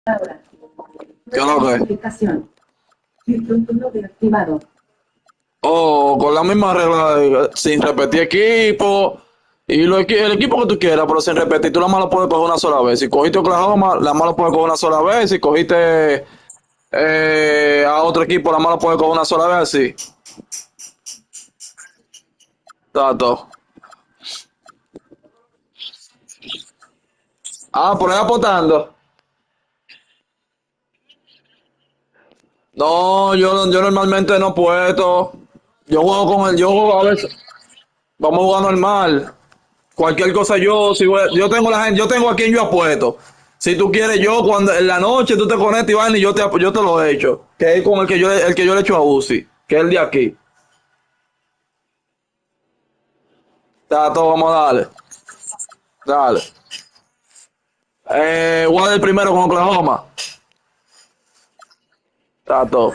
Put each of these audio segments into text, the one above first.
Ahora, ¿Qué es nueva lo que? notificación. Micrófono deactivado. O con la misma regla, sin repetir equipo. Y el equipo que tú quieras, pero sin repetir, tú la más lo puedes coger una sola vez. Si cogiste Oklahoma, la más lo puedes coger una sola vez. Si cogiste a otro equipo, la más lo puedes coger una sola vez, así. Tato. Ah, por ahí apostando. No, yo normalmente no puedo. Yo juego con yo juego a veces. Vamos a jugar normal. Cualquier cosa yo tengo la gente, yo tengo a quien yo apuesto. Si tú quieres, yo cuando en la noche tú te conectas y van y yo te lo he hecho. Que es con el que yo le echo a Uzi, que es el de aquí. Está todo, vamos a darle. Dale. Voy a dar primero con Oklahoma. Está todo.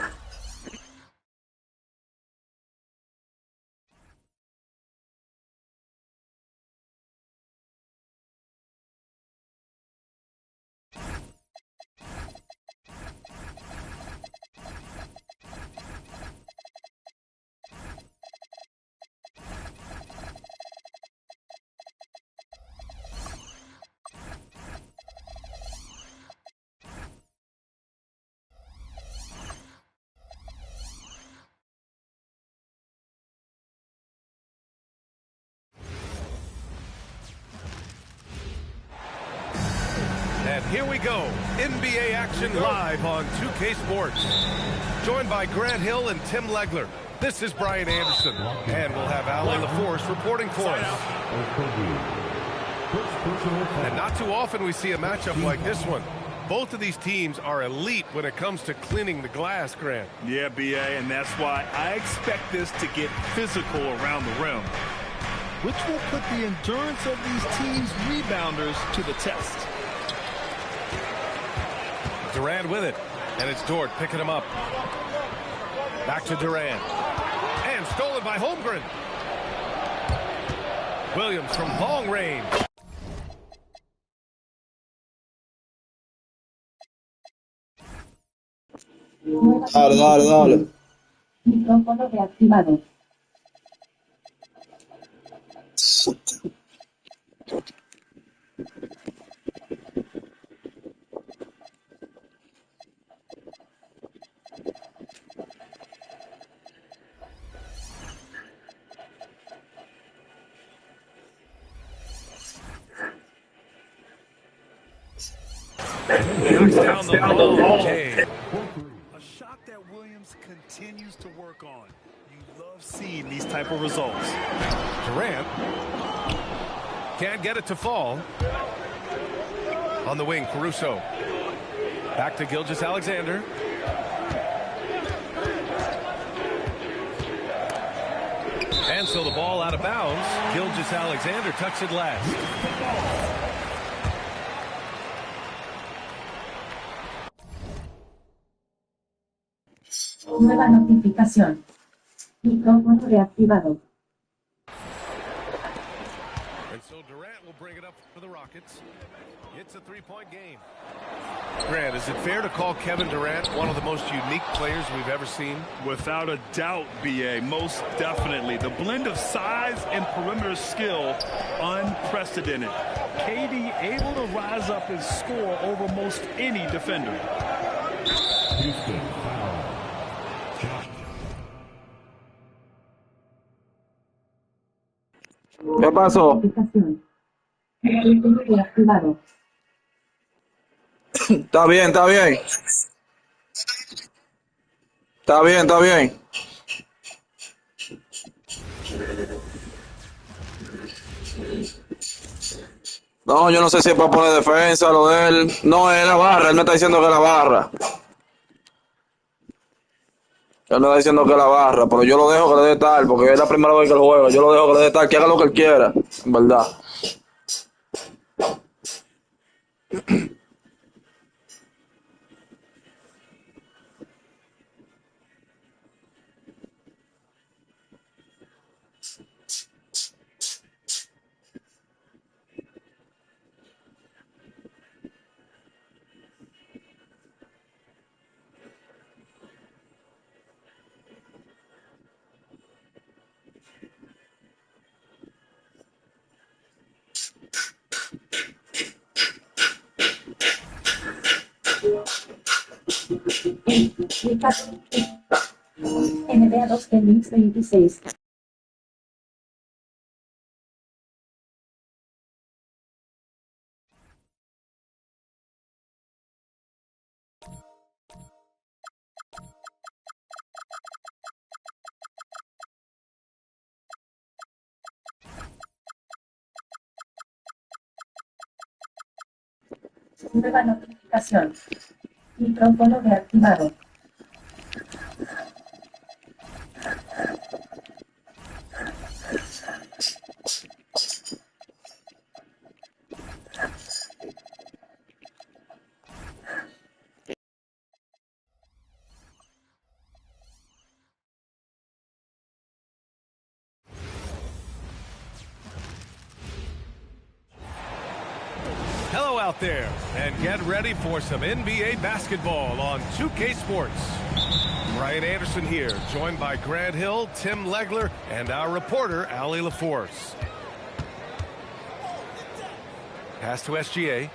And here we go. NBA action live on 2K Sports. Joined by Grant Hill and Tim Legler. This is Brian Anderson. And we'll have Alan LaForce reporting for us. And not too often we see a matchup like this one. Both of these teams are elite when it comes to cleaning the glass, Grant. Yeah, BA, and that's why I expect this to get physical around the rim, which will put the endurance of these teams' rebounders to the test. Durant with it, and it's Dort picking him up. Back to Durant. And stolen by Holmgren. Williams from long range. Nueva Dale, dale, dale. notificación. Micrófono deactivado. Knocks down the long J. A shot that Williams continues to work on. You love seeing these type of results. Durant can't get it to fall. On the wing, Caruso. Back to Gilgeous-Alexander. And so the ball out of bounds. Gilgeous-Alexander tucks it last. Nueva notificación. Micrófono deactivado. And so Durant will bring it up for the Rockets. It's a three-point game. Grant, is it fair to call Kevin Durant one of the most unique players we've ever seen? Without a doubt, BA, most definitely. The blend of size and perimeter skill, unprecedented. KD able to rise up and score over most any defender. Houston, foul. ¿Qué pasó? Notificación. Micrófono deactivado. Está bien, está bien. Está bien, está bien. No, yo no sé si es para poner defensa lo de él. No, es la barra. Él me está diciendo que es la barra. Él me está diciendo que es la barra, pero yo lo dejo que le dé tal, porque es la primera vez que lo juego. Yo lo dejo que le dé tal, que haga lo que él quiera, en verdad. NBA 2026. Nueva notificación. Micrófono reactivado. Hello out there, and get ready for some NBA basketball on 2K Sports. Brian Anderson here, joined by Grant Hill, Tim Legler, and our reporter, Allie LaForce. Pass to SGA.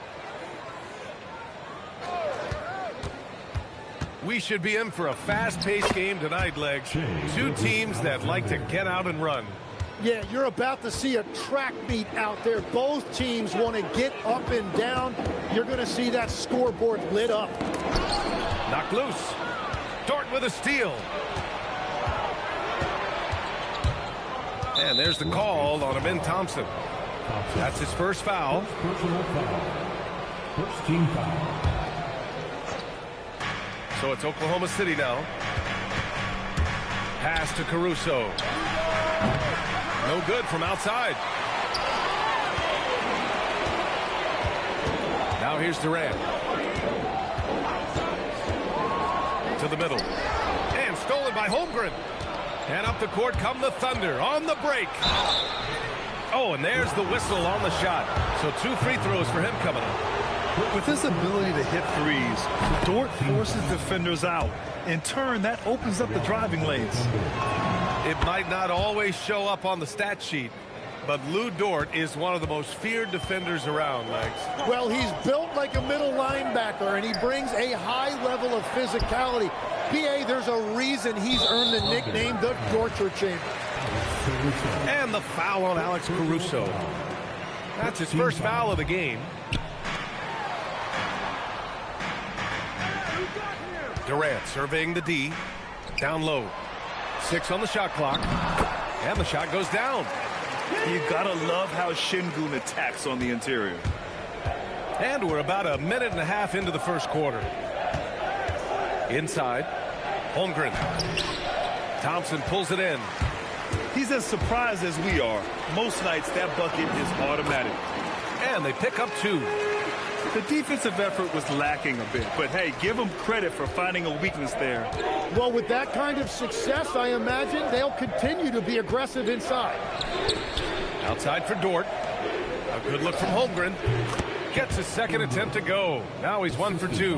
We should be in for a fast-paced game tonight, Legs. Two teams that like to get out and run. Yeah, you're about to see a track meet out there. Both teams want to get up and down. You're going to see that scoreboard lit up. Knocked loose. Dort with a steal. And there's the call on Amin Thompson. That's his first foul. Personal foul. First team foul. So it's Oklahoma City now. Pass to Caruso. No good from outside. Now here's Durant. To the middle. And stolen by Holmgren. And up the court come the Thunder on the break. Oh, and there's the whistle on the shot. So 2 free throws for him coming up. With his ability to hit threes, Dort forces defenders out. In turn, that opens up the driving lanes. It might not always show up on the stat sheet, but Lou Dort is one of the most feared defenders around, Legs. Well, he's built like a middle linebacker, and he brings a high level of physicality. PA, there's a reason he's earned the nickname the Torture Chamber. And the foul on Alex Caruso. That's his first foul of the game. Durant surveying the D. Down low. 6 on the shot clock. And the shot goes down. You gotta love how Şengün attacks on the interior. And we're about a minute and a half into the first quarter. Inside. Holmgren. Thompson pulls it in. He's as surprised as we are. Most nights, that bucket is automatic. And they pick up 2. The defensive effort was lacking a bit, but hey, give them credit for finding a weakness there. Well, with that kind of success, I imagine they'll continue to be aggressive inside. Outside for Dort. A good look from Holmgren. Gets his second attempt to go. Now he's 1 for 2.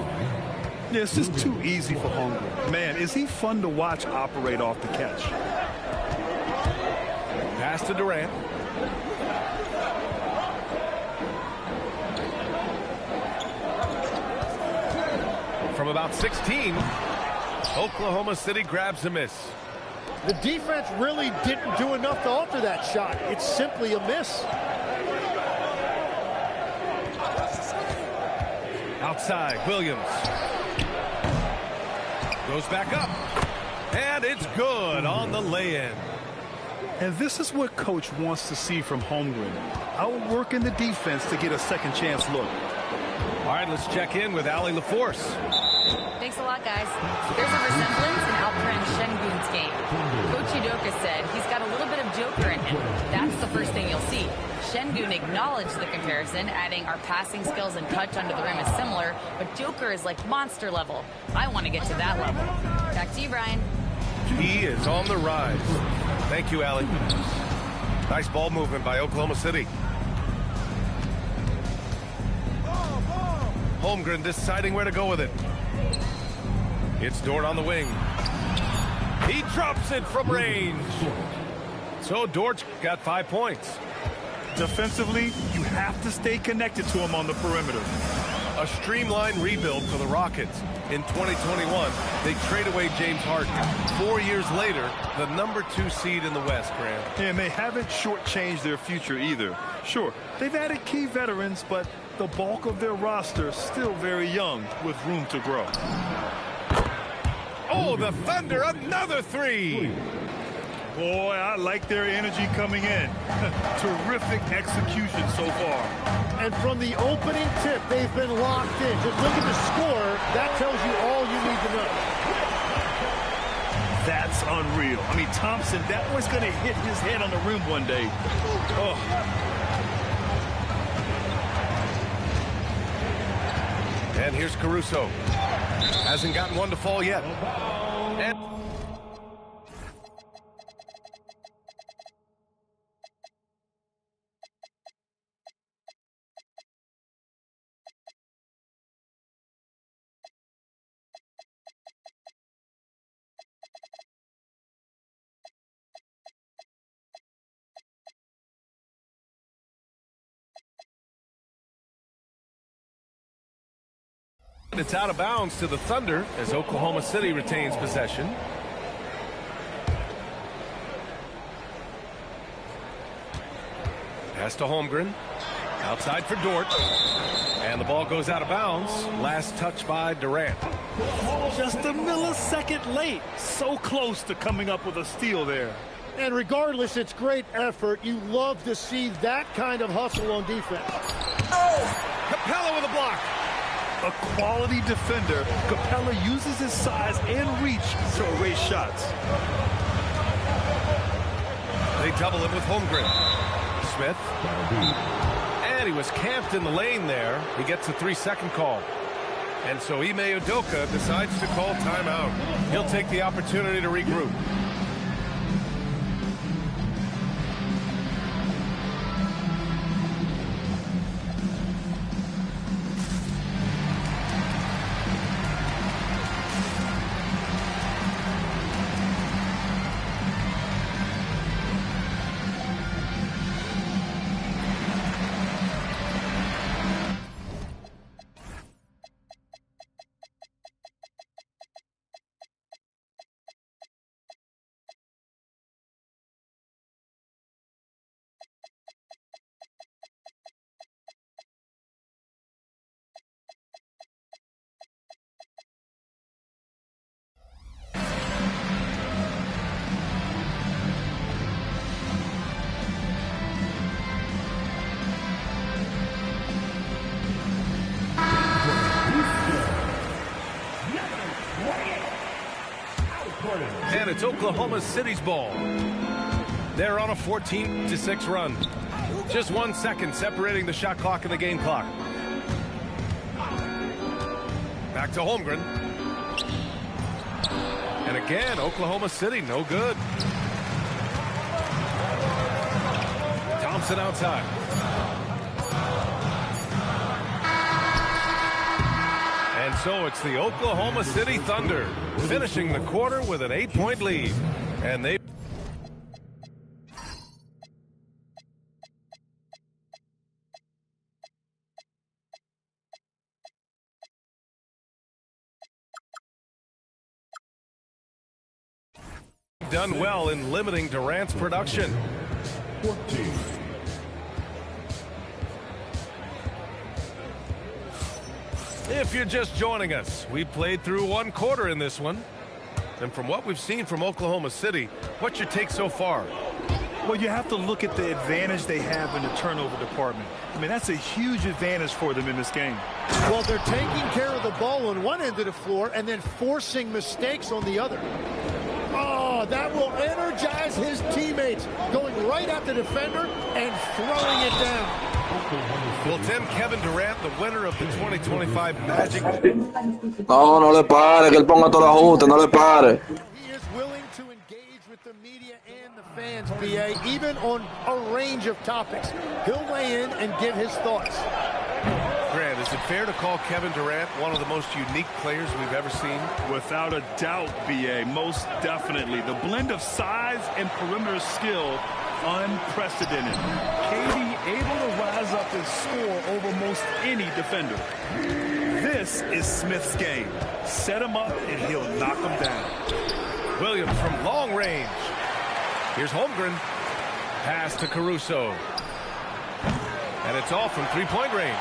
Yeah, it's just too easy for Holmgren. Man, is he fun to watch operate off the catch. Pass to Durant. From about 16, Oklahoma City grabs a miss. The defense really didn't do enough to alter that shot. It's simply a miss. Outside, Williams. Goes back up. And it's good on the lay-in. And this is what Coach wants to see from Holmgren. Outworking the defense to get a second chance look. All right, let's check in with Allie LaForce. Thanks a lot, guys. There's a resemblance in Alperen Şengün's game. Coach Udoka said he's got a little bit of Joker in him. That's the first thing you'll see. Şengün acknowledged the comparison, adding our passing skills and touch under the rim is similar, but Joker is like monster level. I want to get to that level. Back to you, Brian. He is on the rise. Thank you, Allie. Nice ball movement by Oklahoma City. Holmgren deciding where to go with it. It's Dort on the wing. He drops it from range. So Dort's got 5 points. Defensively, you have to stay connected to him on the perimeter. A streamlined rebuild for the Rockets. In 2021, they trade away James Harden. 4 years later, the #2 seed in the West, Grant. And they haven't shortchanged their future either. Sure, they've added key veterans, but the bulk of their roster is still very young with room to grow. Oh, the Thunder, another three. Boy, I like their energy coming in. Terrific execution so far. And from the opening tip, they've been locked in. Just look at the score. That tells you all you need to know. That's unreal. I mean, Thompson, that was going to hit his head on the rim one day. Oh. And here's Caruso. Hasn't gotten one to fall yet. And it's out of bounds to the Thunder as Oklahoma City retains possession. Pass to Holmgren. Outside for Dort. And the ball goes out of bounds. Last touch by Durant. Just a millisecond late. So close to coming up with a steal there. And regardless, it's great effort. You love to see that kind of hustle on defense. Oh! Capella with a block. A quality defender, Capella uses his size and reach to erase shots. They double him with Holmgren. Smith. And he was camped in the lane there. He gets a 3-second call. And so Ime Udoka decides to call timeout. He'll take the opportunity to regroup. And it's Oklahoma City's ball. They're on a 14-6 run. Just 1 second separating the shot clock and the game clock. Back to Holmgren. And again, Oklahoma City, no good. Thompson outside. And so it's the Oklahoma City Thunder finishing the quarter with an 8-point lead. And they done well in limiting Durant's production. 14. If you're just joining us, we played through 1 quarter in this one. And from what we've seen from Oklahoma City, what's your take so far? Well, you have to look at the advantage they have in the turnover department. I mean, that's a huge advantage for them in this game. Well, they're taking care of the ball on one end of the floor and then forcing mistakes on the other. Oh, that will energize his teammates, going right at the defender and throwing it down. Will Tim Kevin Durant, the winner of the 2025 Magic? No le pare, que él ponga todo el ajuste, no le pare. He is willing to engage with the media and the fans, BA, even on a range of topics. He'll weigh in and give his thoughts. Grant, is it fair to call Kevin Durant one of the most unique players we've ever seen? Without a doubt, BA, most definitely. The blend of size and perimeter skill, unprecedented. KD able to rise up and score over most any defender. This is Smith's game. Set him up, and he'll knock him down. Williams from long range. Here's Holmgren. Pass to Caruso. And it's off from three-point range.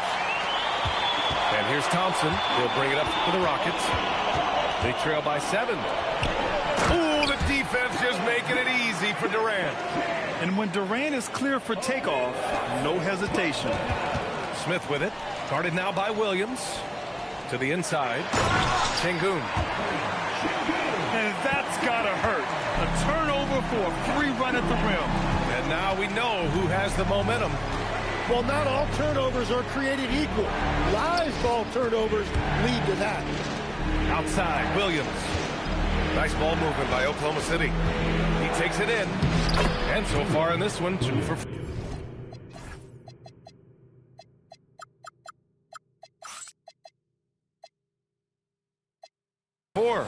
And here's Thompson. He'll bring it up for the Rockets. They trail by 7. Ooh, the defense just making it easy for Durant. And when Durant is clear for takeoff, no hesitation. Smith with it. Guarded now by Williams. To the inside. Sengun. And that's gotta hurt. A turnover for a free run at the rim. And now we know who has the momentum. Well, not all turnovers are created equal. Live ball turnovers lead to that. Outside, Williams. Nice ball movement by Oklahoma City. He takes it in. And so far in this one, 2 for 4.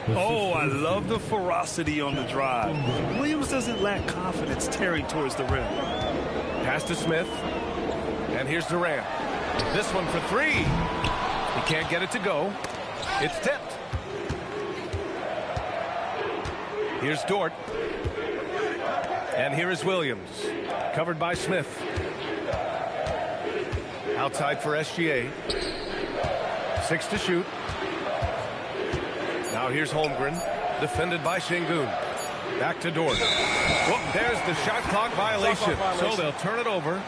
Oh, I love the ferocity on the drive. Williams doesn't lack confidence tearing towards the rim. Pass to Smith. And here's Durant. This one for 3. He can't get it to go. It's tipped. Here's Dort. And here is Williams. Covered by Smith. Outside for SGA. 6 to shoot. Now here's Holmgren. Defended by Sengun. Back to Dort. Well, there's the shot clock violation. So they'll turn it over.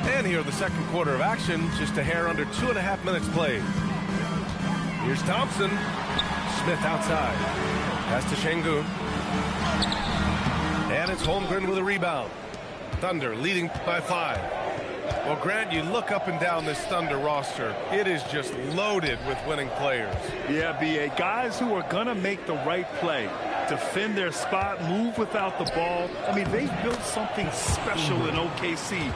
And here the second quarter of action. Just a hair under 2.5 minutes played. Here's Thompson. Smith outside. Pass to Sengun. And it's Holmgren with a rebound. Thunder leading by 5. Well, Grant, you look up and down this Thunder roster. It is just loaded with winning players. Yeah, B.A. Guys who are going to make the right play. Defend their spot, move without the ball. I mean, they've built something special in OKC,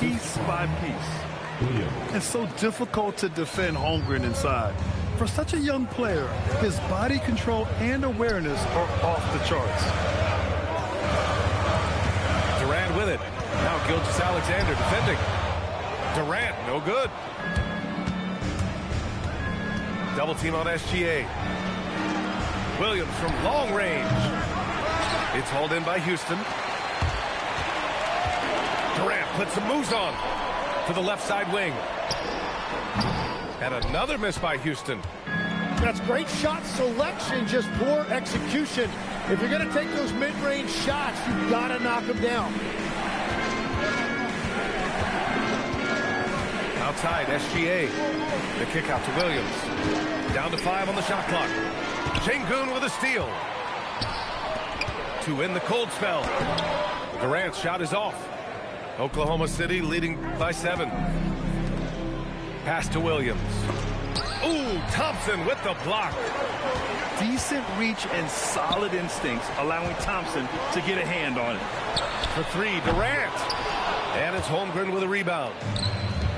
piece by piece. It's so difficult to defend Holmgren inside. For such a young player, his body control and awareness are off the charts. Durant with it. Now Gilgeous-Alexander defending. Durant, no good. Double team on SGA. Williams from long range. It's hauled in by Houston. Durant puts some moves on to the left side wing. And another miss by Houston. That's great shot selection, just poor execution. If you're going to take those mid-range shots, you've got to knock them down. Outside, SGA. The kick out to Williams. Down to 5 on the shot clock. Sengun with a steal. To end the cold spell. Durant's shot is off. Oklahoma City leading by 7. Pass to Williams. Ooh, Thompson with the block. Decent reach and solid instincts, allowing Thompson to get a hand on it. For 3, Durant. And it's Holmgren with a rebound.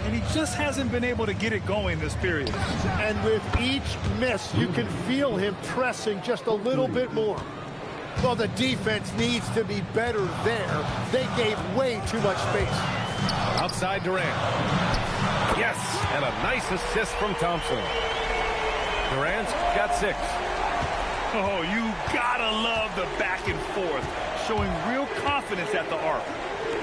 And he just hasn't been able to get it going this period. And with each miss, you can feel him pressing just a little bit more. Well, the defense needs to be better there. They gave way too much space. Outside Durant. Yes, and a nice assist from Thompson. Durant's got 6. Oh, you gotta love the back and forth, showing real confidence at the arc.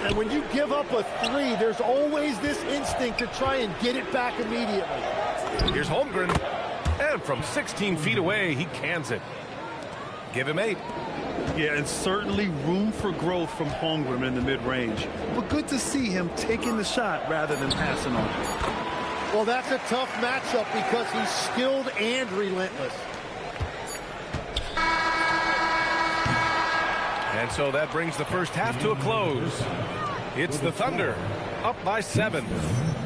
And when you give up a 3, there's always this instinct to try and get it back immediately. Here's Holmgren. And from 16 feet away, he cans it. Give him 8. Yeah, and certainly room for growth from Holmgren in the mid-range. But good to see him taking the shot rather than passing on it. Well, that's a tough matchup because he's skilled and relentless. And so that brings the first half to a close. It's the Thunder up by 7.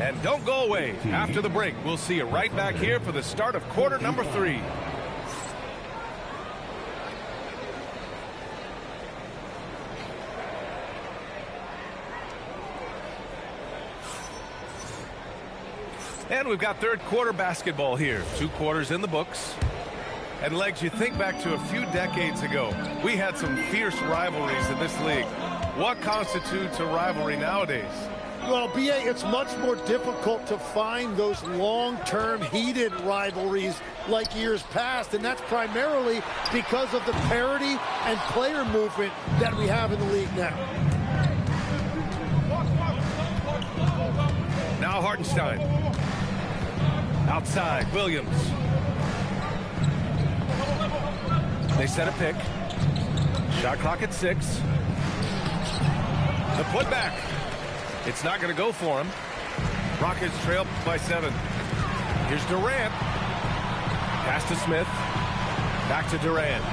And don't go away. After the break, we'll see you right back here for the start of quarter number 3. And we've got third quarter basketball here. 2 quarters in the books. And Legs, you think back to a few decades ago, we had some fierce rivalries in this league. What constitutes a rivalry nowadays? Well, BA, it's much more difficult to find those long-term heated rivalries like years past, and that's primarily because of the parity and player movement that we have in the league now. Now Hartenstein. Outside, Williams. They set a pick. Shot clock at 6. The putback. It's not going to go for him. Rockets trail by 7. Here's Durant. Pass to Smith. Back to Durant.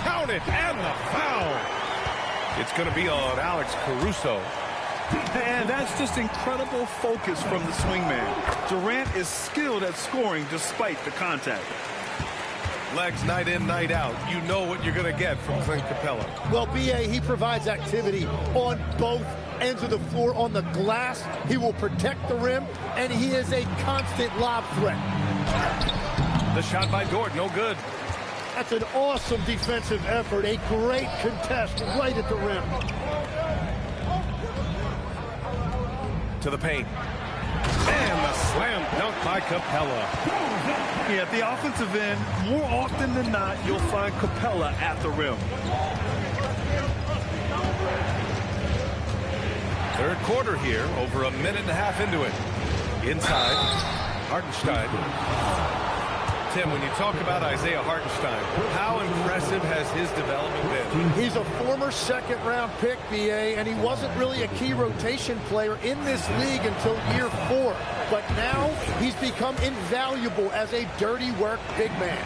Count it, and the foul. It's going to be on Alex Caruso. And that's just incredible focus from the swingman. Durant is skilled at scoring despite the contact. Legs night in, night out. You know what you're going to get from Clint Capella. Well, BA, he provides activity on both ends of the floor. On the glass, he will protect the rim, and he is a constant lob threat. The shot by Dort, no good. That's an awesome defensive effort. A great contest right at the rim. To the paint. And the slam dunk by Capella. Yeah, at the offensive end, more often than not, you'll find Capella at the rim. Third quarter here, over a minute and a half into it. Inside, Hartenstein. Tim, when you talk about Isaiah Hartenstein, how impressive has his development been? He's a former second-round pick, BA, and he wasn't really a key rotation player in this league until year 4. But now he's become invaluable as a dirty work big man.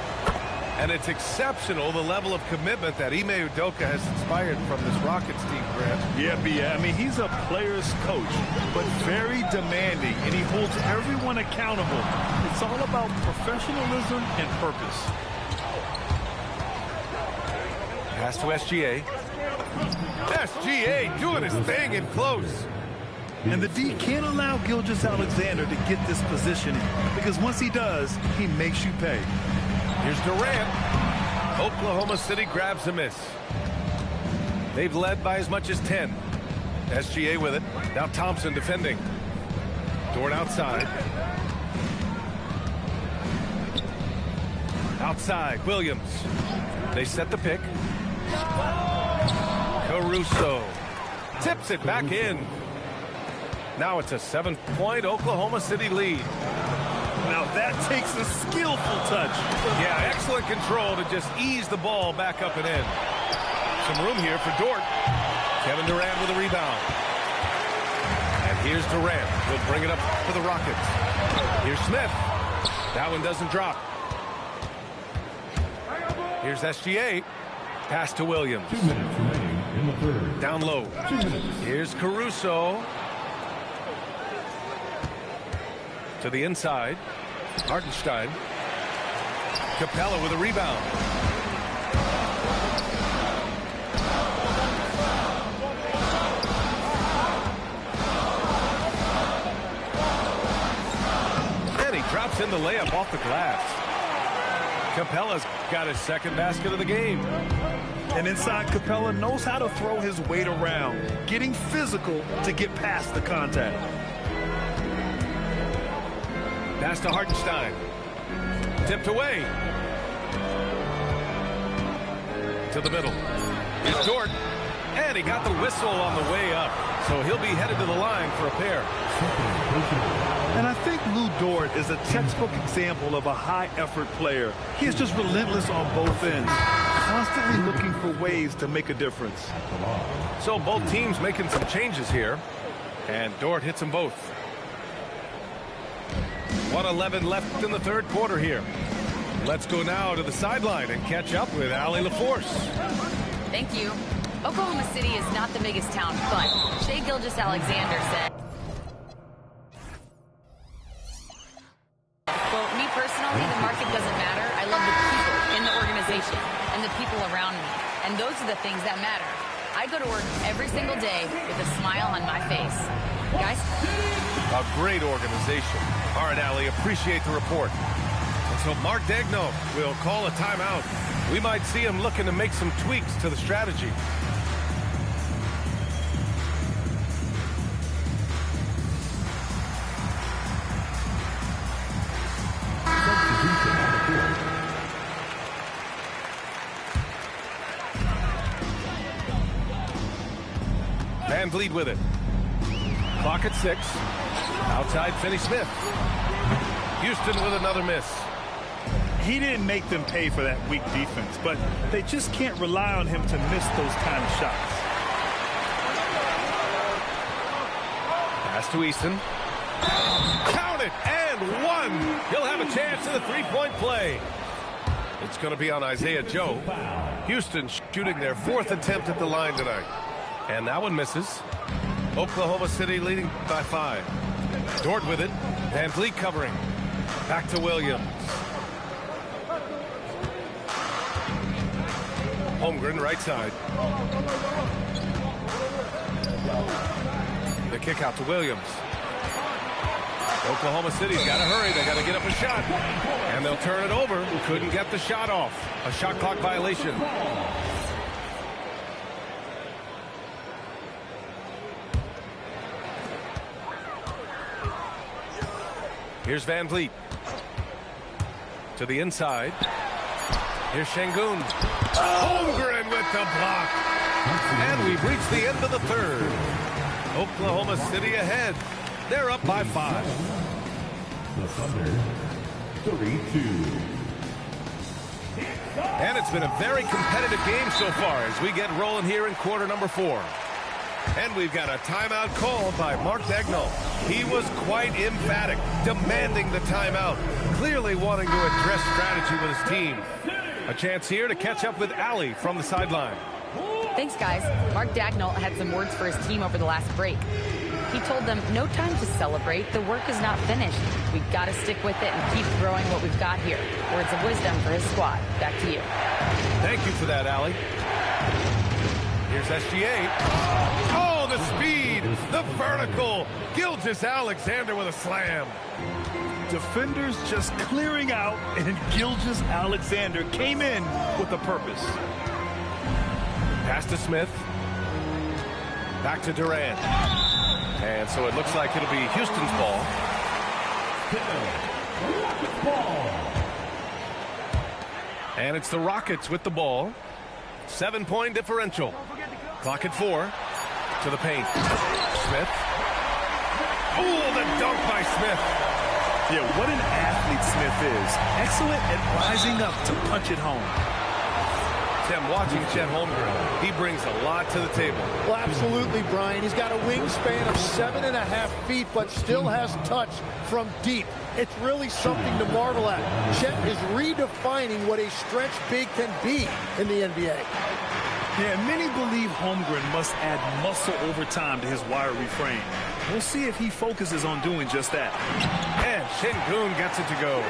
And it's exceptional, the level of commitment that Ime Udoka has inspired from this Rockets team, Grant. Yeah, I mean, he's a player's coach, but very demanding, and he holds everyone accountable. It's all about professionalism and purpose. Pass to SGA. SGA doing his thing in close. And the D can't allow Gilgeous-Alexander to get this positioning, because once he does, he makes you pay. Here's Durant. Oklahoma City grabs a miss. They've led by as much as 10. SGA with it. Now Thompson defending. Dort outside. Outside, Williams. They set the pick. Caruso tips it back in. Now it's a 7-point Oklahoma City lead. Now that takes a skillful touch. Yeah, excellent control to just ease the ball back up and in. Some room here for Dort. Kevin Durant with a rebound. And here's Durant. He'll bring it up for the Rockets. Here's Smith. That one doesn't drop. Here's SGA. Pass to Williams. 2 minutes remaining in the third. Down low. 2 minutes. Here's Caruso. To the inside. Hartenstein. Capella with a rebound. And he drops in the layup off the glass. Capella's got his second basket of the game. And inside, Capella knows how to throw his weight around, getting physical to get past the contact. Pass to Hartenstein. Tipped away. To the middle. Here's Dort. And he got the whistle on the way up. So he'll be headed to the line for a pair. And I think Lou Dort is a textbook example of a high-effort player. He is just relentless on both ends, constantly looking for ways to make a difference. So both teams making some changes here. And Dort hits them both. 1:11 left in the third quarter here. Let's go now to the sideline and catch up with Allie LaForce. Thank you. Oklahoma City is not the biggest town, but Shai Gilgeous-Alexander said, quote, me personally, the market doesn't matter. I love the people in the organization and the people around me. And those are the things that matter. I go to work every single day with a smile on my face. Guys? A great organization. All right, Allie, appreciate the report. So Mark Daigneault will call a timeout. We might see him looking to make some tweaks to the strategy. Van Vliet with it. Clock at 6. Outside Finney Smith. Houston with another miss. He didn't make them pay for that weak defense, but they just can't rely on him to miss those kind of shots. Pass to Easton. Count it, and one. He'll have a chance in the three-point play. It's going to be on Isaiah Joe. Houston shooting their 4th attempt at the line tonight. And that one misses. Oklahoma City leading by 5. Dort with it. Van Vliet covering. Back to Williams. Holmgren right side. The kick out to Williams. Oklahoma City's got to hurry. They got to get up a shot. And they'll turn it over. Couldn't get the shot off. A shot clock violation. Here's Van Vliet. To the inside. Here's Şengün. Holmgren with the block. And we've reached the end of the third. Oklahoma City ahead. They're up by 5. The Thunder, 32. And it's been a very competitive game so far as we get rolling here in quarter number 4. And we've got a timeout called by Mark Daigneault. He was quite emphatic, demanding the timeout, clearly wanting to address strategy with his team. A chance here to catch up with Allie from the sideline. Thanks, guys. Mark Daigneault had some words for his team over the last break. He told them, no time to celebrate. The work is not finished. We've got to stick with it and keep growing what we've got here. Words of wisdom for his squad. Back to you. Thank you for that, Allie. Here's SGA. Oh, the speed, the vertical. Gilgeous-Alexander with a slam. Defenders just clearing out, and Gilgeous-Alexander came in with a purpose. Pass to Smith. Back to Durant. And so it looks like it'll be Houston's ball. And it's the Rockets with the ball. 7-point differential. Clock at 4. To the paint. Smith. Oh, the dunk by Smith. Yeah, what an athlete Smith is. Excellent at rising up to punch it home. Tim, watching Chet Holmgren, he brings a lot to the table. Well, absolutely, Brian. He's got a wingspan of 7.5 feet, but still has touch from deep. It's really something to marvel at. Chet is redefining what a stretch big can be in the NBA. Yeah, many believe Holmgren must add muscle over time to his wiry frame. We'll see if he focuses on doing just that. And Şengün gets it to go.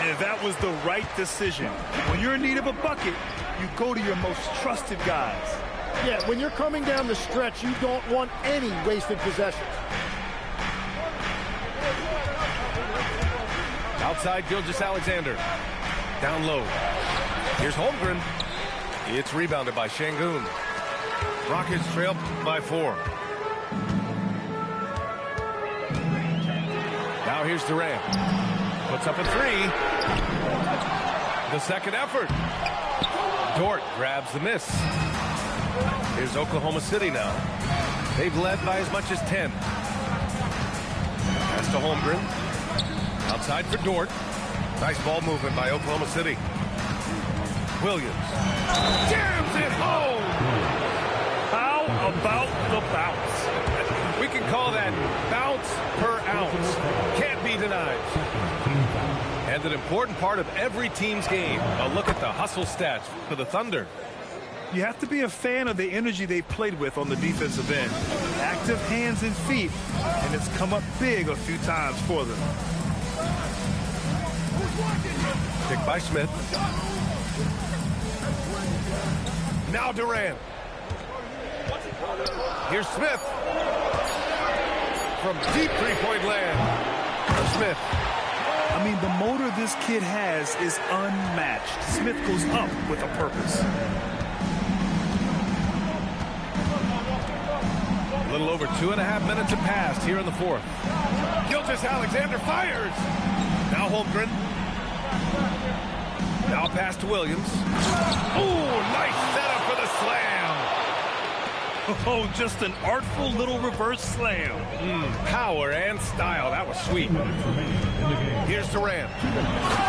And that was the right decision. When you're in need of a bucket, you go to your most trusted guys. Yeah, when you're coming down the stretch, you don't want any wasted possession. Outside Gilgeous-Alexander. Down low. Here's Holmgren. It's rebounded by Şengün. Rockets trail by 4. Now here's Durant. Puts up a 3. The second effort. Dort grabs the miss. Here's Oklahoma City now. They've led by as much as 10. Pass to Holmgren. Outside for Dort. Nice ball movement by Oklahoma City. Williams. Jams it home! How about the bounce? We can call that bounce per ounce. Can't be denied. And an important part of every team's game. A look at the hustle stats for the Thunder. You have to be a fan of the energy they played with on the defensive end. Active hands and feet, and it's come up big a few times for them. Pick by Smith. Now Durant. Here's Smith. From deep three-point land. Smith. I mean, the motor this kid has is unmatched. Smith goes up with a purpose. A little over 2.5 minutes have passed here in the fourth. Gilgeous-Alexander fires. Now Holmgren. Now pass to Williams. Oh, nice setup for the slam. Oh, just an artful little reverse slam. Power and style. That was sweet. Here's Durant.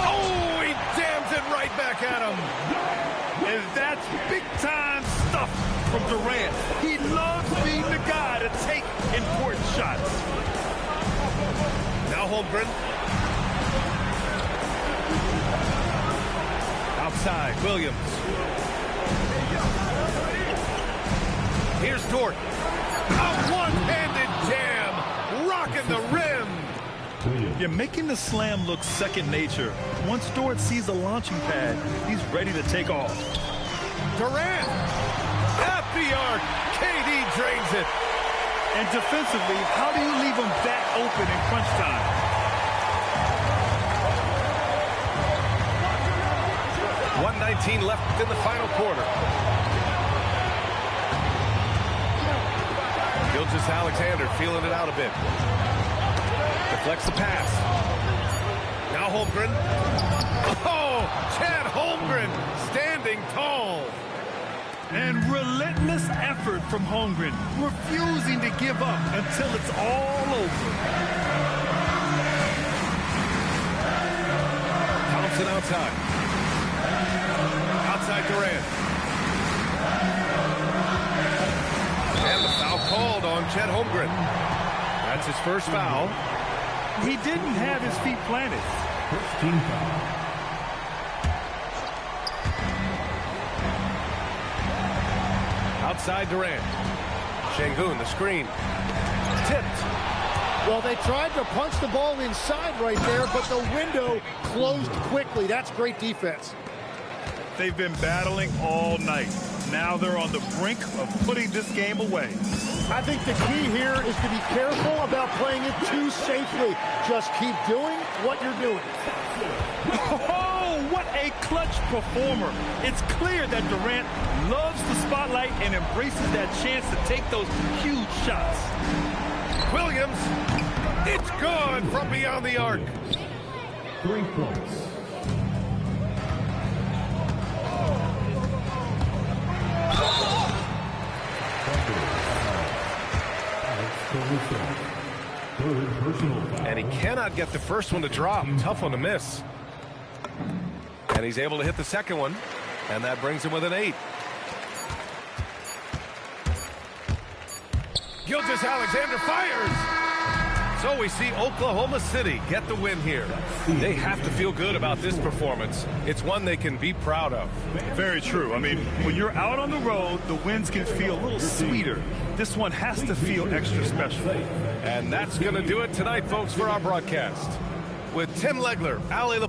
Oh, he jams it right back at him. And that's big-time stuff from Durant. He loves being the guy to take important shots. Now Holmgren. Outside, Williams. Here's Dort. A one-handed jam, rocking the rim. Yeah, making the slam look second nature. Once Dort sees the launching pad, he's ready to take off. Durant at the arc. KD drains it. And defensively, how do you leave him that open in crunch time? .119 left in the final quarter. Gilgeous-Alexander feeling it out a bit. Deflects the pass. Now Holmgren. Oh, Chad Holmgren standing tall. And relentless effort from Holmgren, refusing to give up until it's all over. Thompson outside. Outside Durant. And the foul called on Chet Holmgren. That's his first foul. He didn't have his feet planted. First team foul. Outside Durant. Şengün, the screen. Tipped. Well, they tried to punch the ball inside right there, but the window closed quickly. That's great defense. They've been battling all night. Now they're on the brink of putting this game away. I think the key here is to be careful about playing it too safely. Just keep doing what you're doing. Oh, what a clutch performer. It's clear that Durant loves the spotlight and embraces that chance to take those huge shots. Williams, it's good from beyond the arc. 3 points. And he cannot get the first one to drop. Tough one to miss. And he's able to hit the second one. And that brings him with an 8. Gilgeous-Alexander fires. So we see Oklahoma City get the win here. They have to feel good about this performance. It's one they can be proud of. Very true. I mean, when you're out on the road, the wins can feel a little sweeter. This one has to feel extra special. And that's going to do it tonight, folks, for our broadcast. With Tim Legler, Ali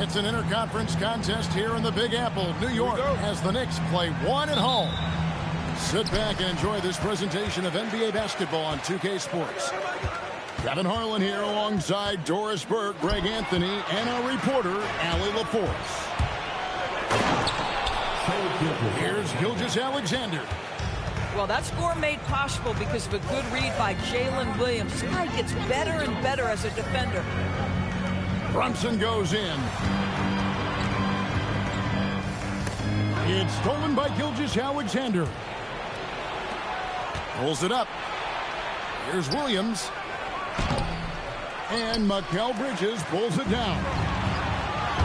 It's an interconference contest here in the Big Apple. New York as the Knicks play one at home. Sit back and enjoy this presentation of NBA basketball on 2K Sports. Kevin Harlan here alongside Doris Burke, Greg Anthony, and our reporter, Allie LaForce. Here's Gilgeous Alexander. Well, that score made possible because of a good read by Jalen Williams. This guy gets better and better as a defender. Brunson goes in. It's stolen by Gilgeous Alexander. Pulls it up. Here's Williams. And Mikal Bridges pulls it down.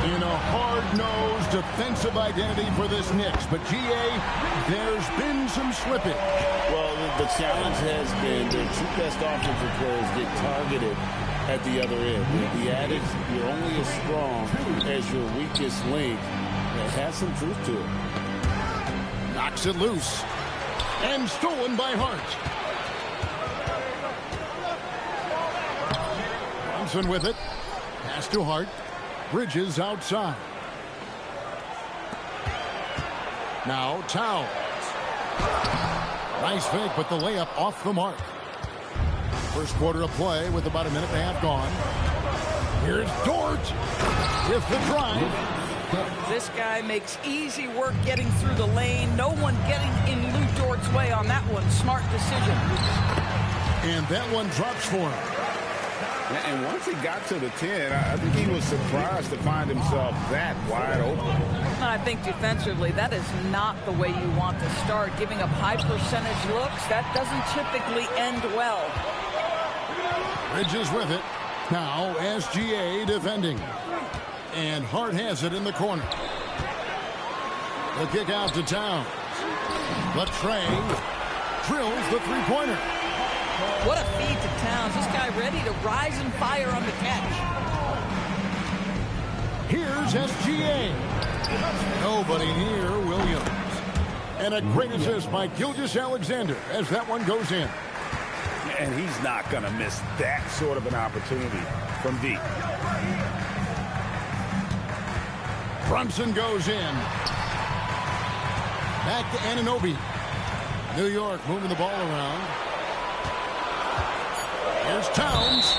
In a hard-nosed defensive identity for this Knicks. But, G.A., there's been some slippage. Well, the challenge has been their two best offensive players get targeted at the other end. The adage, you're only as strong as your weakest link. It has some truth to it. Knocks it loose. And stolen by Hart. Brunson with it. Pass to Hart. Bridges outside. Now Towns. Nice fake, but the layup off the mark. First quarter of play with about a minute and a half gone. Here's Dort with the drive. This guy makes easy work getting through the lane. No one getting in Lou Dort's way on that one. Smart decision. And that one drops for him. And once he got to the 10, I think he was surprised to find himself that wide open. I think defensively, that is not the way you want to start. Giving up high percentage looks, that doesn't typically end well. Bridges with it. Now SGA defending. And Hart has it in the corner. The kick out to Towns. But Trey drills the three-pointer. What a feed to Towns. This guy ready to rise and fire on the catch. Here's SGA. Nobody near Williams. And a great assist by Gilgeous Alexander as that one goes in. And he's not going to miss that sort of an opportunity from deep. Brunson goes in. Back to Anunoby. New York moving the ball around. Here's Towns.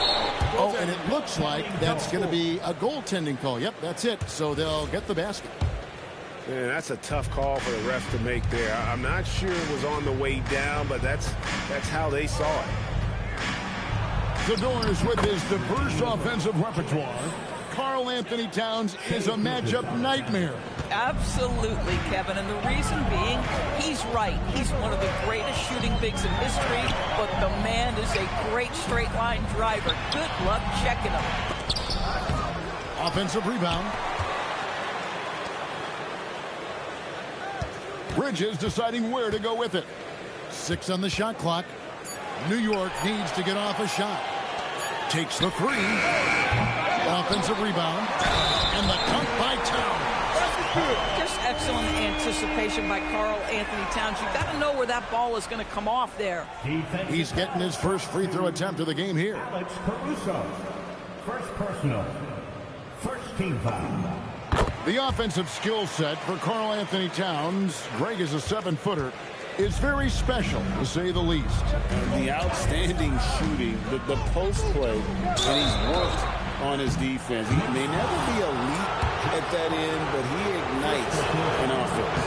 Oh, and it looks like that's going to be a goaltending call. Yep, that's it. So they'll get the basket. Man, that's a tough call for the ref to make there. I'm not sure it was on the way down, but that's how they saw it. The Doors with his diverse offensive repertoire. Karl Anthony Towns is a matchup nightmare. Absolutely, Kevin. And the reason being, he's right. He's one of the greatest shooting bigs in history, but the man is a great straight-line driver. Good luck checking him. Offensive rebound. Bridges deciding where to go with it. 6 on the shot clock. New York needs to get off a shot. Takes the three. Offensive rebound. And the dunk by Towns. Just excellent anticipation by Karl Anthony Towns. You've got to know where that ball is going to come off there. He's getting his first free throw attempt of the game here. Alex Caruso. First personal. First team foul. The offensive skill set for Karl Anthony Towns, Greg is a 7-footer, is very special, to say the least. And the outstanding shooting, the post play, and he's worked on his defense. He may never be elite at that end, but he ignites an offense.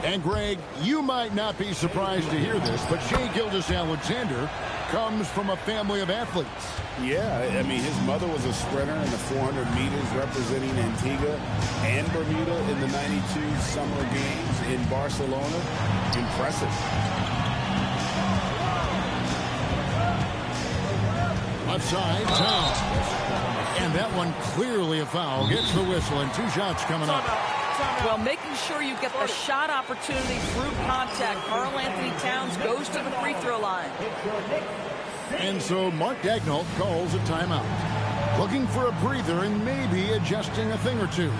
And Greg, you might not be surprised to hear this, but Shai Gilgeous-Alexander comes from a family of athletes. Yeah, I mean, his mother was a sprinter in the 400 meters representing Antigua and Bermuda in the 92 Summer Games in Barcelona. Impressive. Left side, Towns. And that one clearly a foul. Gets the whistle and 2 shots coming up. Well, making sure you get the shot opportunity through contact. Karl Anthony Towns goes to the free throw line. And so Mark Daigneault calls a timeout. Looking for a breather and maybe adjusting a thing or two.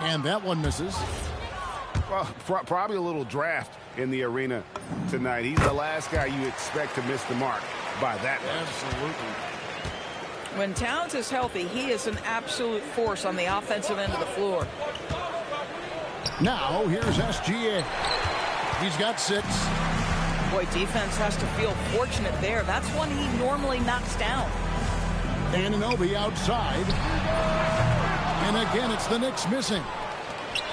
And that one misses. Well, probably a little draft in the arena tonight. He's the last guy you expect to miss the mark by that much. Absolutely. When Towns is healthy, he is an absolute force on the offensive end of the floor. Now, here's SGA. He's got 6. Boy, defense has to feel fortunate there. That's one he normally knocks down. Anunoby outside. And again, it's the Knicks missing.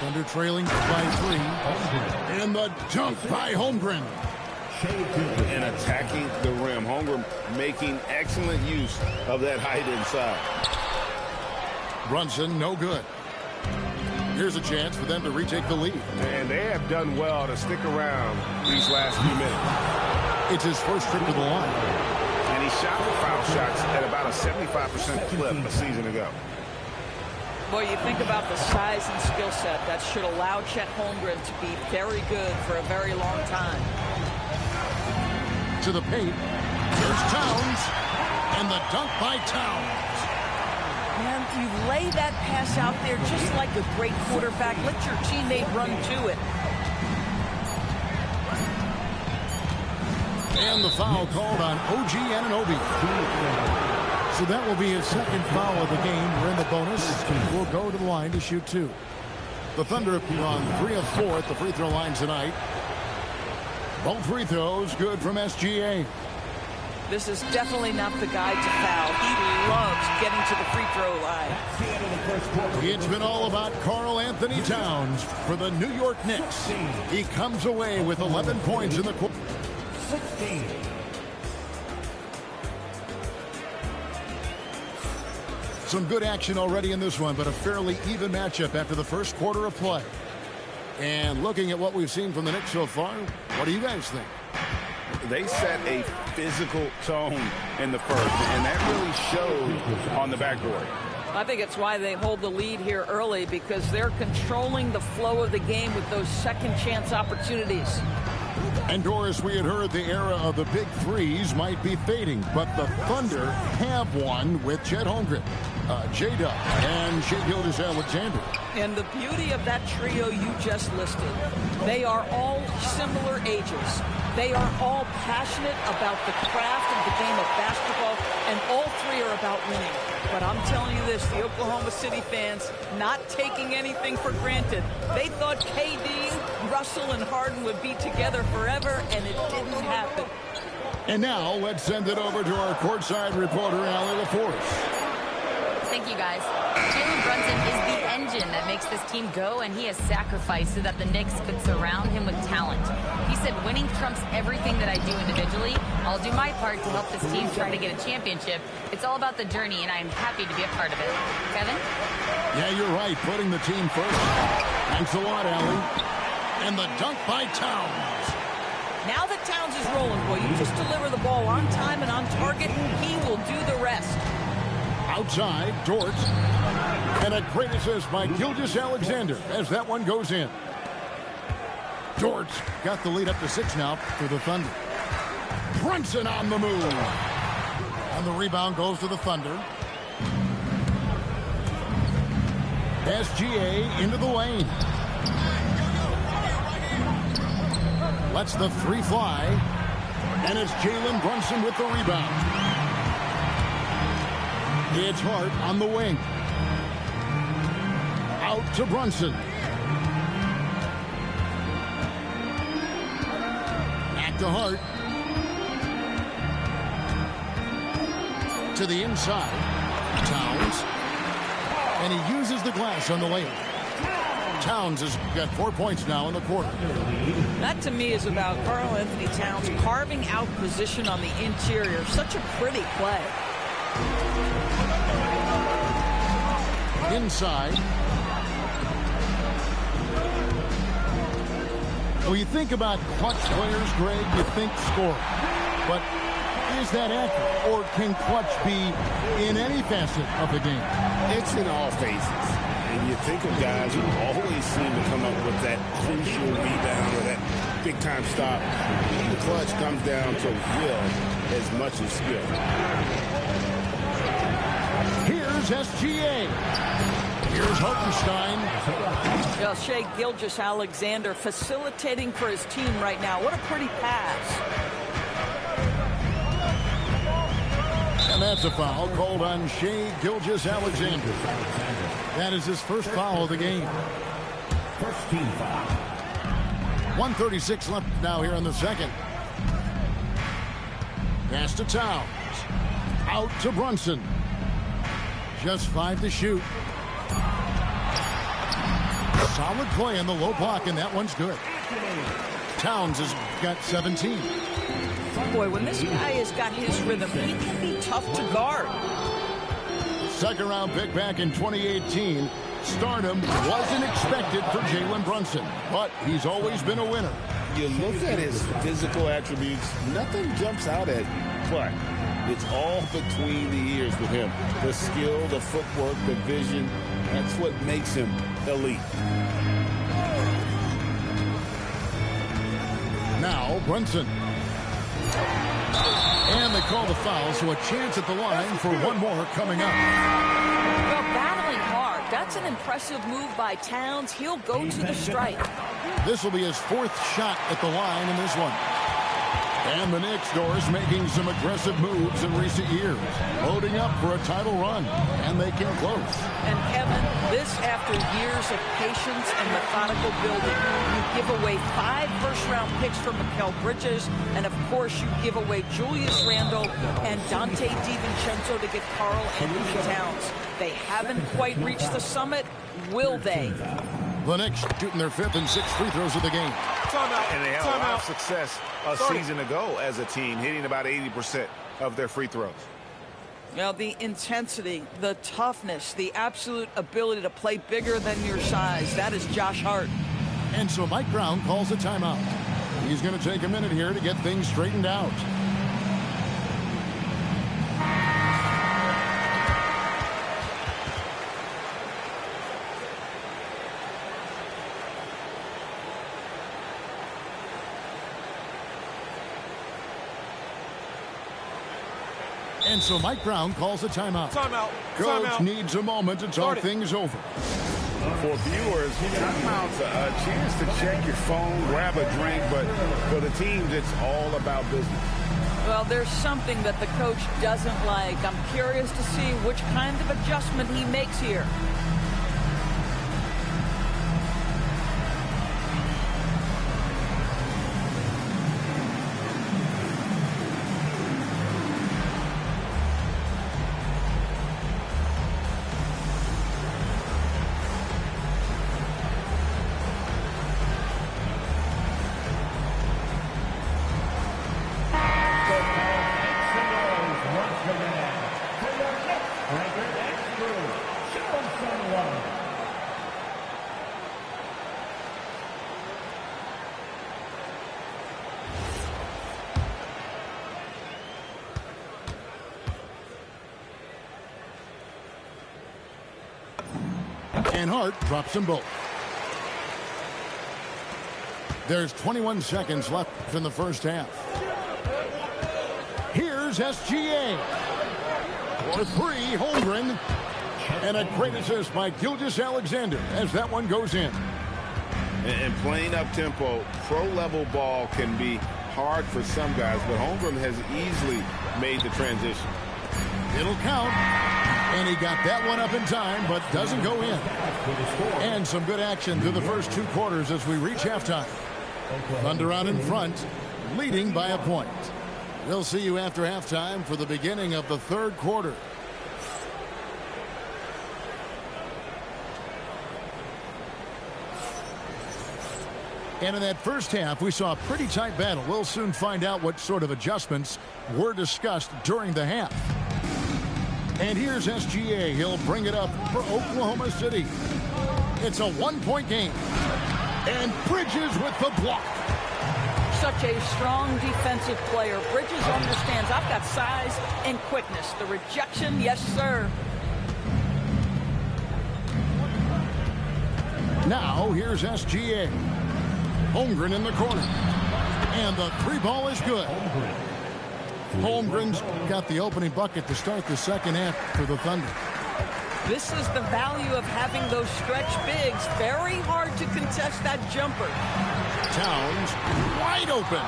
Thunder trailing by 3. And the dunk by Holmgren. And attacking the rim. Holmgren making excellent use of that height inside. Brunson, no good. Here's a chance for them to retake the lead. And they have done well to stick around these last few minutes. It's his first trip to the line. And he shot the foul shots at about a 75% clip a season ago. Boy, you think about the size and skill set that should allow Chet Holmgren to be very good for a very long time. To the paint. There's Towns. And the dunk by Towns. Man, you lay that pass out there just like a great quarterback. Let your teammate run to it. And the foul called on OG Anunoby. So that will be his second foul of the game. We're in the bonus. We'll go to the line to shoot 2. The Thunder are on 3 of 4 at the free throw line tonight. Both free throws good from SGA. This is definitely not the guy to foul. He loves getting to the free throw line. It's been all about Karl Anthony Towns for the New York Knicks. He comes away with 11 points in the quarter. 16. Some good action already in this one, but a fairly even matchup after the first quarter of play. And looking at what we've seen from the Knicks so far, what do you guys think? They set a physical tone in the first, and that really showed on the backboard. I think it's why they hold the lead here early, because they're controlling the flow of the game with those second chance opportunities. And Doris, we had heard the era of the big threes might be fading, but the Thunder have one with Chet Holmgren, J-Dub, and Shai Gilgeous-Alexander. And the beauty of that trio you just listed, they are all similar ages. They are all passionate about the craft of the game of basketball, and all 3 are about winning. But I'm telling you this, the Oklahoma City fans not taking anything for granted. They thought KD, Russell, and Harden would be together forever, and it didn't happen. And now let's send it over to our courtside reporter, Allie LaForce. Thank you, guys. Jalen Brunson is the engine that makes this team go, and he has sacrificed so that the Knicks could surround him with talent. He said, winning trumps everything that I do individually. I'll do my part to help this team try to get a championship. It's all about the journey, and I am happy to be a part of it. Kevin? Yeah, you're right. Putting the team first. Thanks a lot, Allie. And the dunk by Towns. Now that Towns is rolling, boy, you just deliver the ball on time and on target, he will do the rest. Outside, Dort. And a great assist by Gilgeous-Alexander as that one goes in. Dort got the lead up to 6 now for the Thunder. Brunson on the move. And the rebound goes to the Thunder. SGA into the lane. Lets the 3 fly. And it's Jalen Brunson with the rebound. It's Hart on the wing. Out to Brunson. Back to Hart. To the inside. Towns. And he uses the glass on the layup. Towns has got 4 points now in the quarter. That to me is about Karl Anthony Towns carving out position on the interior. Such a pretty play. Inside. When you think about clutch players, Greg, you think score. But is that accurate? Or can clutch be in any facet of the game? It's in all phases. And you think of guys who always seem to come up with that crucial rebound or that big-time stop. The clutch comes down to will as much as skill. Here's SGA. Here's Hartenstein. Well, Shea Gilgeous-Alexander facilitating for his team right now. What a pretty pass. And that's a foul called on Shea Gilgeous-Alexander. That is his first foul of the game. First team foul. 1:36 left now here in the second. Pass to Towns. Out to Brunson. Just 5 to shoot. Solid play in the low block, and that one's good. Towns has got 17. Boy, when this guy has got his rhythm, he can be tough to guard. Second round pick back in 2018. Stardom wasn't expected for Jalen Brunson, but he's always been a winner. You look at his physical attributes, nothing jumps out at you, but it's all between the ears with him. The skill, the footwork, the vision, that's what makes him elite. Now Brunson. And they call the foul, so a chance at the line for one more coming up. Well, battling hard. That's an impressive move by Towns. He'll go to the strike. This will be his 4th shot at the line in this one. And the Knicks, Doris, making some aggressive moves in recent years. Loading up for a title run. And they came close. And Kevin, this after years of patience and methodical building. You give away 5 first-round picks for Mikal Bridges. And, of course, you give away Julius Randle and Dante DiVincenzo to get Karl Anthony Towns. They haven't quite reached the summit. Will they? The Knicks shooting their 5th and 6th free throws of the game. And they had a lot of success a season ago as a team, hitting about 80% of their free throws. Well, the intensity, the toughness, the absolute ability to play bigger than your size. That is Josh Hart. And so Mike Brown calls a timeout. He's going to take a minute here to get things straightened out. And so Mike Brown calls a timeout. Coach needs a moment to talk things over. For viewers, timeout's a chance to check your phone, grab a drink, but for the teams, it's all about business. Well, there's something that the coach doesn't like. I'm curious to see which kind of adjustment he makes here. And Hart drops them both. There's 21 seconds left in the first half. Here's SGA. For 3, Holmgren. And a great assist by Gilgeous-Alexander as that one goes in. And playing up-tempo, pro-level ball can be hard for some guys, but Holmgren has easily made the transition. It'll count. And he got that one up in time, but doesn't go in. And some good action through the first 2 quarters as we reach halftime. Thunder out in front, leading by a point. We'll see you after halftime for the beginning of the 3rd quarter. And in that first half, we saw a pretty tight battle. We'll soon find out what sort of adjustments were discussed during the half. And here's SGA. He'll bring it up for Oklahoma City. It's a 1-point game. And Bridges with the block. Such a strong defensive player. Bridges understands I've got size and quickness. The rejection, yes, sir. Now here's SGA. Holmgren in the corner. And the 3 ball is good. Holmgren's got the opening bucket to start the second half for the Thunder. This is the value of having those stretch bigs. Very hard to contest that jumper. Towns wide open.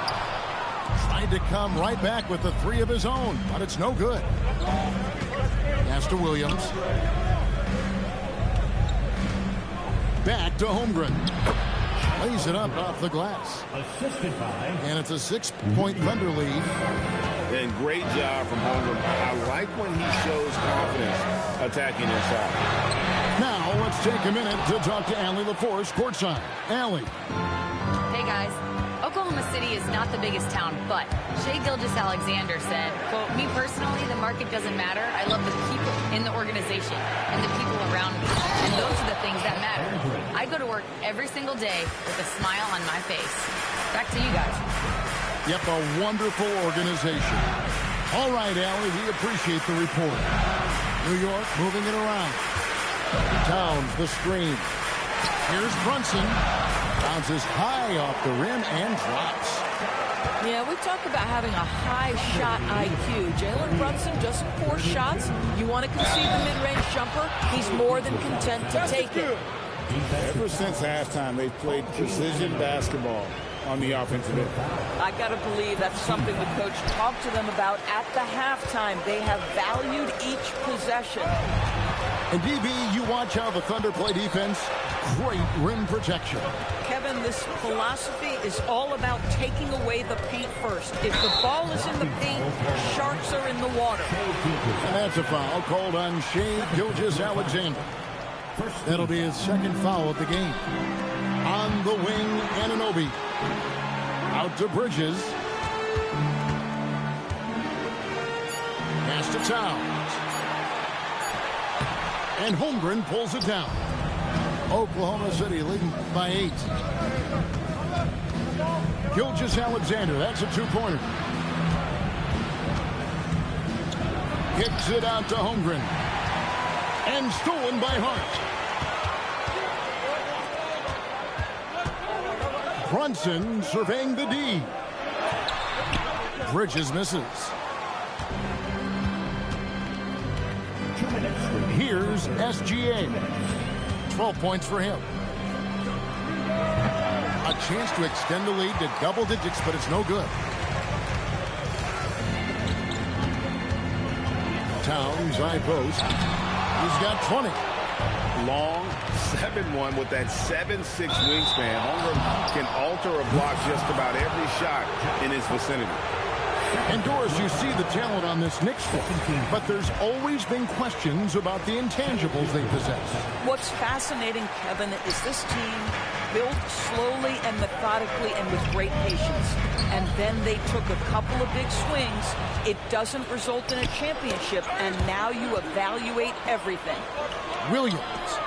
Tried to come right back with the three of his own, but it's no good. Pass to Williams. Back to Holmgren. Lays it up off the glass. Assisted by. And it's a 6-point Thunder lead. And great job from Holmgren. I like when he shows confidence attacking inside. Now let's take a minute to talk to Allie LaForce courtside. Allie. Hey guys, Oklahoma City is not the biggest town, but Shai Gilgeous-Alexander said, quote, me personally, the market doesn't matter. I love the people in the organization and the people around me. And those are the things that matter. I go to work every single day with a smile on my face. Back to you guys. Yep, a wonderful organization. All right, Allie, we appreciate the report. New York moving it around. Towns, the screen. Here's Brunson. Bounces high off the rim and drops. Yeah, we talk about having a high shot IQ. Jalen Brunson, just 4 shots. You want to concede the mid-range jumper, he's more than content to take it. Ever since halftime, they've played precision basketball on the offensive end. I got to believe that's something the coach talked to them about at the halftime. They have valued each possession. And DB, you watch how the Thunder play defense. Great rim protection. Kevin, this philosophy is all about taking away the paint first. If the ball is in the paint, sharks are in the water. And that's a foul called on Shai Gilgeous-Alexander. That'll be his second foul of the game. On the wing, Anunoby. Out to Bridges. Pass to Towns. And Holmgren pulls it down. Oklahoma City leading by 8. Gilgeous-Alexander, that's a 2-pointer. Kicks it out to Holmgren. And stolen by Hart. Brunson surveying the D. Bridges misses. Here's SGA. 12 points for him. A chance to extend the lead to double digits, but it's no good. Towns, high post. He's got 20. Long 7-1 with that 7'6" wingspan. Holmgren can alter a block just about every shot in his vicinity. And Doris, you see the talent on this Knicks squad, but there's always been questions about the intangibles they possess. What's fascinating, Kevin, is this team built slowly and methodically and with great patience. And then they took a couple of big swings. It doesn't result in a championship, and now you evaluate everything. Williams.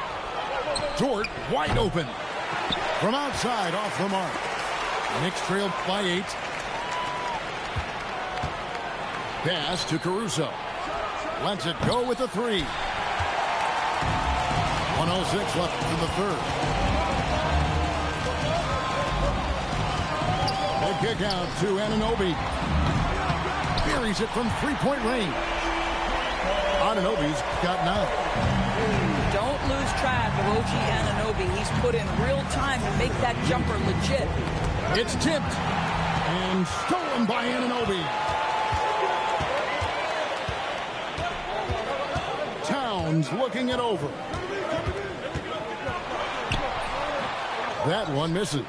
Dort wide open. From outside off the mark. Knicks trailed by 8. Pass to Caruso. Lets it go with the 3. 1:06 left in the third. The kick out to Anunoby. Buries it from 3-point range. Anunoby's got 9. Don't lose track of OG Anunoby. He's put in real time to make that jumper legit. It's tipped and stolen by Anunoby. Towns looking it over. That one misses.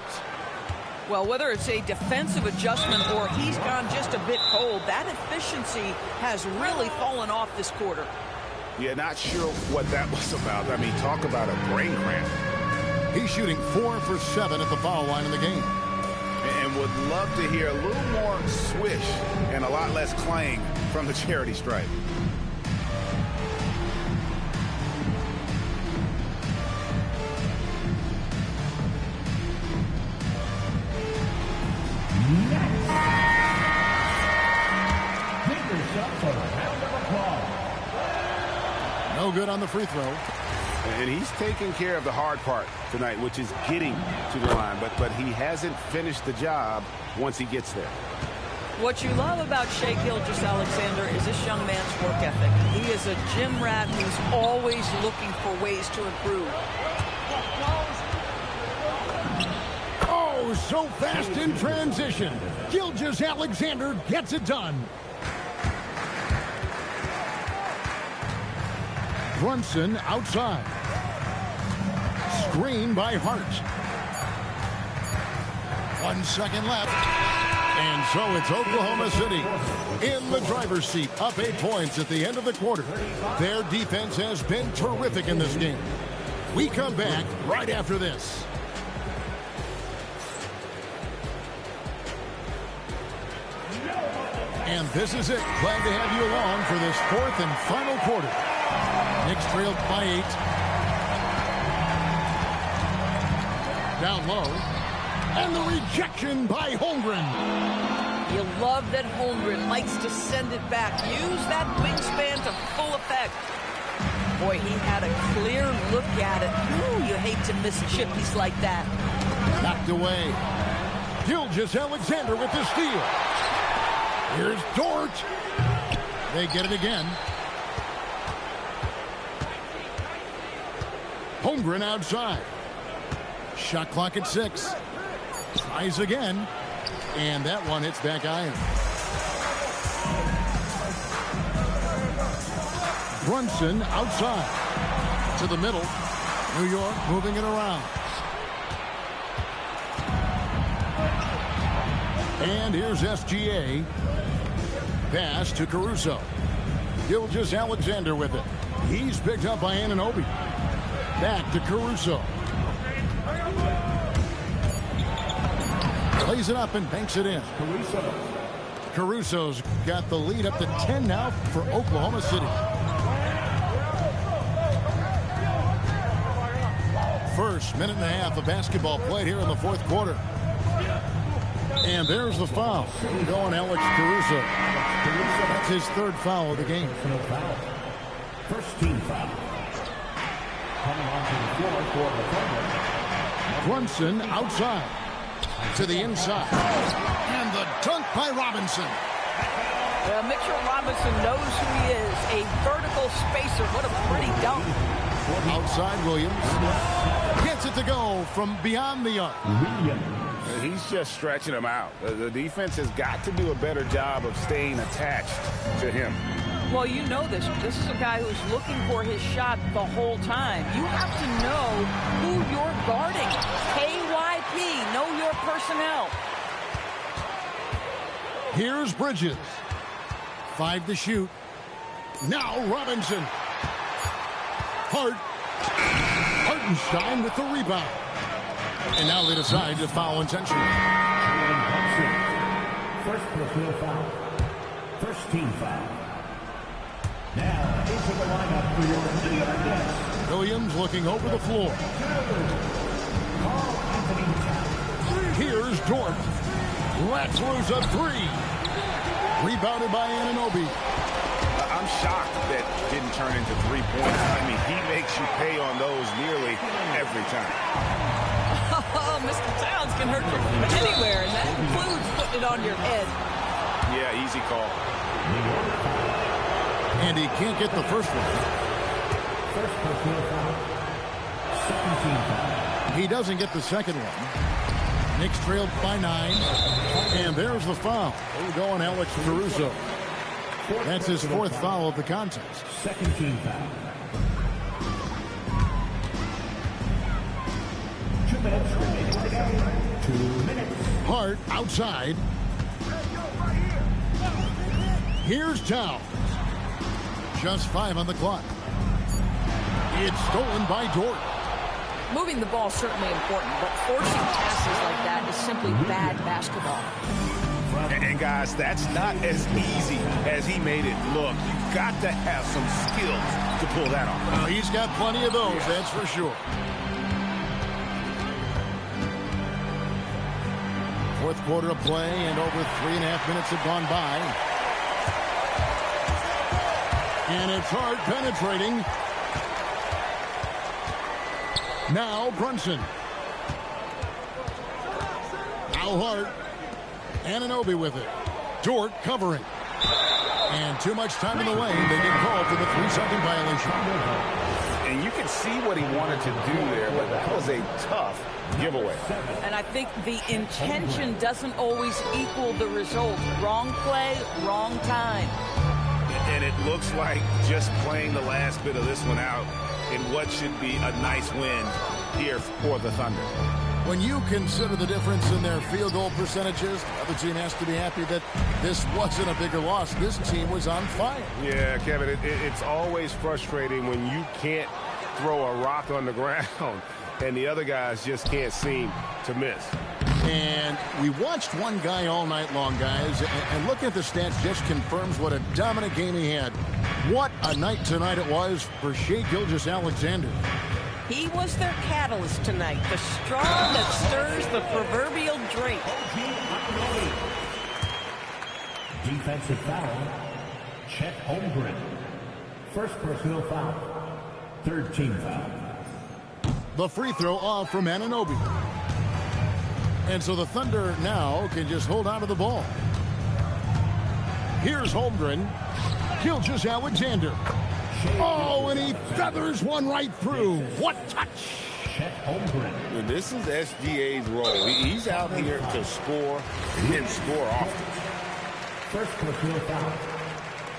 Well, whether it's a defensive adjustment or he's gone just a bit cold, that efficiency has really fallen off this quarter. Yeah, not sure what that was about. I mean, talk about a brain cramp. He's shooting 4 for 7 at the foul line in the game. And would love to hear a little more swish and a lot less clang from the charity stripe. No good on the free throw. And he's taking care of the hard part tonight, which is getting to the line. But he hasn't finished the job once he gets there. What you love about Shea Gilgeous-Alexander is this young man's work ethic. He is a gym rat who's always looking for ways to improve. Oh, so fast in transition. Gilgeous-Alexander gets it done. Brunson outside. Screen by Hart. 1 second left. And so it's Oklahoma City in the driver's seat, up 8 points at the end of the quarter. Their defense has been terrific in this game. We come back right after this. And this is it. Glad to have you along for this 4th and final quarter. Knicks trailed by 8. Down low. And the rejection by Holmgren. You love that Holmgren likes to send it back. Use that wingspan to full effect. Boy, he had a clear look at it. Ooh, you hate to miss chippies like that. Knocked away. Gilgeous-Alexander with the steal. Here's Dort. They get it again. Holmgren outside. Shot clock at 6. Tries again. And that one hits back iron. Brunson outside. To the middle. New York moving it around. And here's SGA. Pass to Caruso. Gilgeous-Alexander with it. He's picked up by Anunoby. Back to Caruso. Plays it up and banks it in. Caruso's got the lead up to 10 now for Oklahoma City. First minute and a half of basketball played here in the 4th quarter. And there's the foul. Going Alex Caruso. That's his 3rd foul of the game. First team foul. Coming onto the floor for the Thunder. Brunson outside. To the inside. And the dunk by Robinson. Mitchell Robinson knows who he is. A vertical spacer. What a pretty dunk. Outside Williams. Gets it to go from beyond the arc. He's just stretching him out. The defense has got to do a better job of staying attached to him. Well, you know this. This is a guy who's looking for his shot the whole time. You have to know who you're guarding. KYP, know your personnel. Here's Bridges. 5 to shoot. Now Robinson. Hart. Hartenstein with the rebound. And now they decide to foul intentionally. First personal foul. First team foul. Now into the lineup for your New York Knicks. Williams looking over the floor. Here's Dort. That throws a 3. Rebounded by Anunoby. I'm shocked that didn't turn into 3 points. I mean, he makes you pay on those nearly every time. Oh, Mr. Towns can hurt you from anywhere, and that includes putting it on your head. Yeah, easy call. And he can't get the first one. First personal foul. Second team foul. He doesn't get the second one. Knicks trailed by 9. And there's the foul. Going Alex Caruso. That's his 4th foul of the contest. Second team foul. 2 minutes remaining to go. 2 minutes. Hart outside. Here's Towns. Just 5 on the clock. It's stolen by Dort. Moving the ball is certainly important, but forcing passes like that is simply bad basketball. And guys, that's not as easy as he made it look. You've got to have some skills to pull that off. Well, he's got plenty of those, that's for sure. 4th quarter of play, and over 3.5 minutes have gone by. And it's Hart penetrating. Now Brunson. Now Hart. Anunoby with it. Dort covering. And too much time in the lane. They get called for the 3-second violation. And you can see what he wanted to do there, but that was a tough giveaway. And I think the intention doesn't always equal the result. Wrong play, wrong time. And it looks like just playing the last bit of this one out in what should be a nice win here for the Thunder. When you consider the difference in their field goal percentages, the other team has to be happy that this wasn't a bigger loss. This team was on fire. Yeah, Kevin, it's always frustrating when you can't throw a rock on the ground and the other guys just can't seem to miss. And we watched one guy all night long, guys, and looking at the stats just confirms what a dominant game he had. What a night tonight it was for Shai Gilgeous-Alexander. He was their catalyst tonight, the straw that stirs the proverbial drink. Defensive foul. Chet Holmgren. First personal foul. Third team foul. The free throw off from Anunoby. And so the Thunder now can just hold on to the ball. Here's Holmgren. Gilgeous-Alexander. Oh, and he feathers one right through. What touch! Chet Holmgren. And this is SGA's role. He's out here to score and score often. First personal foul.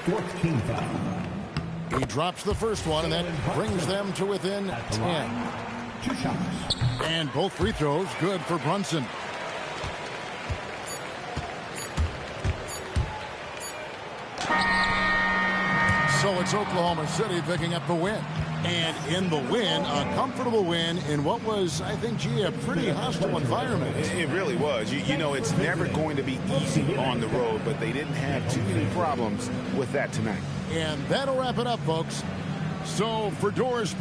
Fourth team foul. He drops the first one, and that brings them to within 10. 2 shots. And both free throws good for Brunson. So it's Oklahoma City picking up the win. And in the win, a comfortable win in what was, I think, a pretty hostile environment. It really was. You know, it's never going to be easy on the road, but they didn't have too many problems with that tonight. And that'll wrap it up, folks. So for Doris...